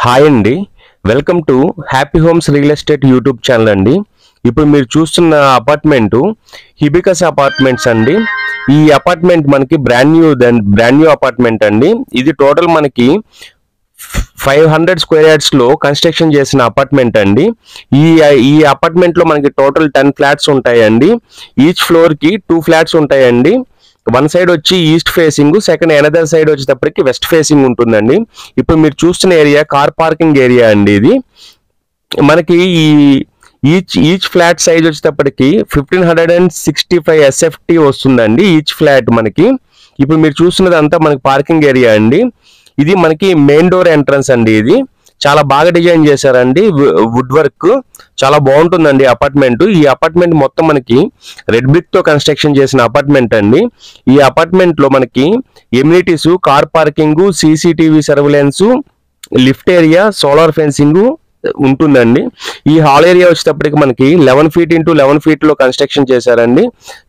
Hi అండి, welcome to happy homes real estate YouTube channel అండి. ఇప్పుడు మీరు చూస్తున్న అపార్ట్మెంటు హిబికస్ అపార్ట్మెంట్స్ అండి. ఈ అపార్ట్మెంట్ మనకి బ్రాండ్ న్యూ అపార్ట్మెంట్ అండి. ఇది టోటల్ మనకి 500 స్క్వేర్ యార్డ్స్ లో కన్స్ట్రక్షన్ చేసిన అపార్ట్మెంట్ అండి. ఈ అపార్ట్మెంట్ లో మనకి టోటల్ 10 ఫ్లాట్స్ ఉంటాయండి. ఈచ్ ఫ్లోర్ కి 2 ఫ్లాట్స్ ఉంటాయండి. వన్ సైడ్ వచ్చి east facing, second another side వచ్చేటప్పటికి వెస్ట్ ఫేసింగ్ ఉంటుందండి. ఇప్పుడు మీరు చూస్తున్న ఏరియా కార్ పార్కింగ్ ఏరియా అండి. ఇది మనకి ఈచ్ ఫ్లాట్ సైజ్ వచ్చేటప్పటికి 1565 SFT వస్తుందండి ఈచ్ ఫ్లాట్ మనకి. ఇప్పుడు మీరు చూస్తున్నది అంతా మనకి పార్కింగ్ ఏరియా అండి. ఇది మనకి మెయిన్ డోర్ ఎంట్రన్స్ అండి. ఇది చాలా బాగా డిజైన్ చేశారండి. వుడ్ వర్క్ చాలా బాగుంటుందండి అపార్ట్మెంట్. ఈ అపార్ట్మెంట్ మొత్తం మనకి రెడ్ బ్రిక్ తో కన్స్ట్రక్షన్ చేసిన అపార్ట్మెంట్ అండి. ఈ అపార్ట్మెంట్ లో మనకి amenities, car parking, CCTV surveillance, lift area, solar fencing ఉంటుందండి. ఈ హాల్ ఏరియా వచ్చేటప్పటికి మనకి 11 feet into 11 feet లో కన్స్ట్రక్షన్ చేశారండి.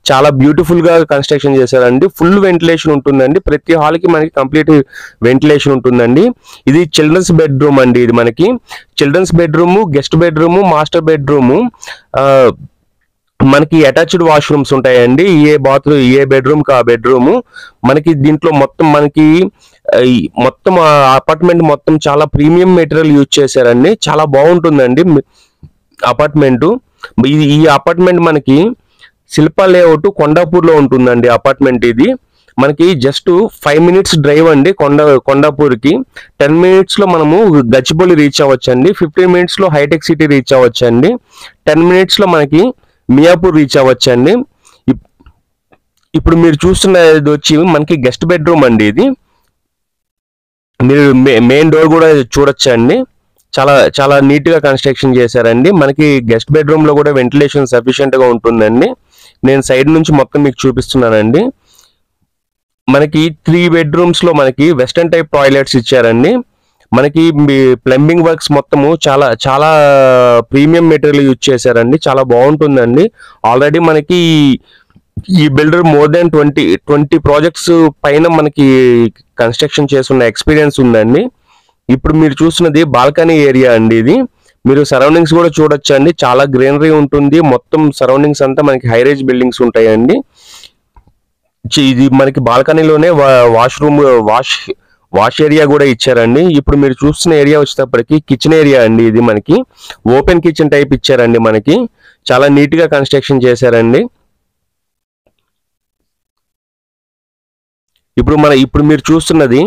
చాలా బ్యూటిఫుల్ గా కన్స్ట్రక్షన్ చేశారండి. ఫుల్ వెంటిలేషన్ ఉంటుందండి. ప్రతి హాల్ కి మనకి కంప్లీట్ వెంటిలేషన్ ఉంటుందండి. ఇది చిల్డ్రన్స్ బెడ్రూమ్ అండి. ఇది మనకి children's bedroom, guest bedroom, master bedroom, మనకి అటాచ్డ్ వాష్రూమ్స్ ఉంటాయండి. ఏ బెడ్రూమ్ కా బెడ్రూమ్ మనకి. దీంట్లో మొత్తం అపార్ట్మెంట్ మొత్తం చాలా ప్రీమియం మెటీరియల్ యూజ్ చేశారండి. చాలా బాగుంటుందండి అపార్ట్మెంట్. ఈ అపార్ట్మెంట్ మనకి శిల్ప లేఅవుట్ కొండాపూర్ లో ఉంటుందండి అపార్ట్మెంట్. ఇది మనకి జస్ట్ 5 minutes డ్రైవ్ అండి కొండాపూర్కి. 10 minutes లో మనము గచ్చిబౌలి రీచ్ అవ్వచ్చండి. 15 minutes లో హైటెక్ సిటీ రీచ్ అవ్వచ్చండి. 10 minutes లో మనకి మియాపూర్ రీచ్ అవ్వచ్చండి. ఇప్పుడు మీరు చూస్తున్నది వచ్చి మనకి గెస్ట్ బెడ్రూమ్ అండి. ఇది మీరు మెయిన్ డోర్ కూడా చూడొచ్చండి. చాలా చాలా నీట్ గా కన్స్ట్రక్షన్ చేశారండి. మనకి గెస్ట్ బెడ్రూమ్ లో కూడా వెంటిలేషన్ సఫిషియెంట్ గా ఉంటుందండి. నేను సైడ్ నుంచి మొత్తం మీకు చూపిస్తున్నానండి. మనకి 3 bedrooms లో మనకి వెస్టర్న్ టైప్ టాయిలెట్స్ ఇచ్చారండి. మనకి ప్లంబింగ్ వర్క్స్ మొత్తము చాలా చాలా ప్రీమియం మెటీరియల్ యూజ్ చేశారండి. చాలా బాగుంటుందండి. ఆల్రెడీ మనకి ఈ బిల్డర్ మోర్ దాన్ 20 ప్రాజెక్ట్స్ పైన మనకి కన్స్ట్రక్షన్ చేస్తున్న ఎక్స్పీరియన్స్ ఉందండి. ఇప్పుడు మీరు చూస్తున్నది బాల్కనీ ఏరియా అండి. ఇది మీరు సరౌండింగ్స్ కూడా చూడొచ్చు అండి. చాలా గ్రీనరీ ఉంటుంది. మొత్తం సరౌండింగ్స్ అంతా మనకి హై రైజ్ బిల్డింగ్స్ ఉంటాయండి. ఇది మనకి బాల్కనీలోనే వాష్ ఏరియా కూడా ఇచ్చారండి. ఇప్పుడు మీరు చూస్తున్న ఏరియా వచ్చేటప్పటికి కిచెన్ ఏరియా అండి. ఇది మనకి ఓపెన్ కిచెన్ టైప్ ఇచ్చారండి. మనకి చాలా నీట్ గా కన్స్ట్రక్షన్ చేశారండి. ఇప్పుడు మీరు చూస్తున్నది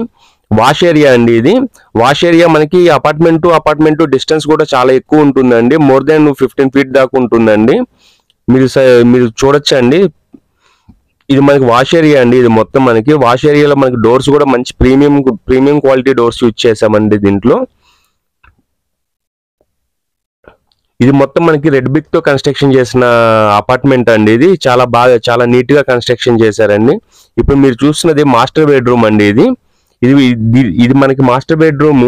వాష్ ఏరియా అండి. ఇది వాష్ ఏరియా మనకి అపార్ట్మెంట్ డిస్టెన్స్ కూడా చాలా ఎక్కువ ఉంటుందండి. మోర్ దాన్ 15 feet దాకా ఉంటుందండి. మీరు చూడొచ్చండి. ఇది మనకి వాష్ ఏరియా అండి. ఇది మొత్తం మనకి వాష్ ఏరియాలో మనకి డోర్స్ కూడా మంచి ప్రీమియం క్వాలిటీ డోర్స్ యూజ్ చేసామండి దీంట్లో. ఇది మొత్తం మనకి రెడ్ బ్రిక్ తో కన్స్ట్రక్షన్ చేసిన అపార్ట్మెంట్ అండి. ఇది చాలా నీట్ గా కన్స్ట్రక్షన్ చేశారండి. ఇప్పుడు మీరు చూస్తున్నది మాస్టర్ బెడ్రూమ్ అండి. ఇది మనకి master bedroom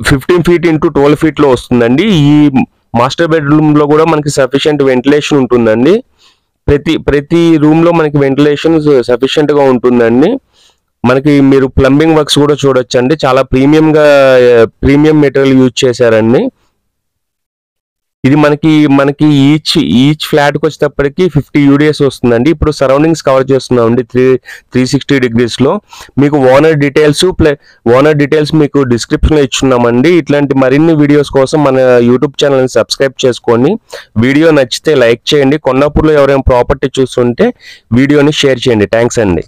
15 feet into 12 feet లో వస్తుందండి. ఈ మాస్టర్ బెడ్రూమ్ లో కూడా మనకి సఫిషియెంట్ వెంటిలేషన్ ఉంటుందండి. ప్రతి రూమ్ లో మనకి వెంటిలేషన్ సఫిషియెంట్ గా ఉంటుందండి. మనకి మీరు ప్లంబింగ్ వర్క్స్ కూడా చూడొచ్చండి. చాలా ప్రీమియం మెటీరియల్ యూజ్ చేశారండి. ఇది మనకి ఈచ్ ఫ్లాట్ కి వచ్చేటప్పటికి 50 UDS వస్తుందండి. ఇప్పుడు సరౌండింగ్స్ కవర్ చేస్తున్నామండి 360 degrees లో. మీకు ఓనర్ డీటెయిల్స్ మీకు డిస్క్రిప్షన్ లో ఇచ్చున్నామండి. ఇట్లాంటి మరిన్ని వీడియోస్ కోసం మన యూట్యూబ్ ఛానల్ ని సబ్స్క్రైబ్ చేసుకోండి. వీడియో నచ్చితే లైక్ చేయండి. కొండాపూర్లో ఎవరైనా ప్రాపర్టీ చూస్తుంటే వీడియోని షేర్ చేయండి. థ్యాంక్స్ అండి.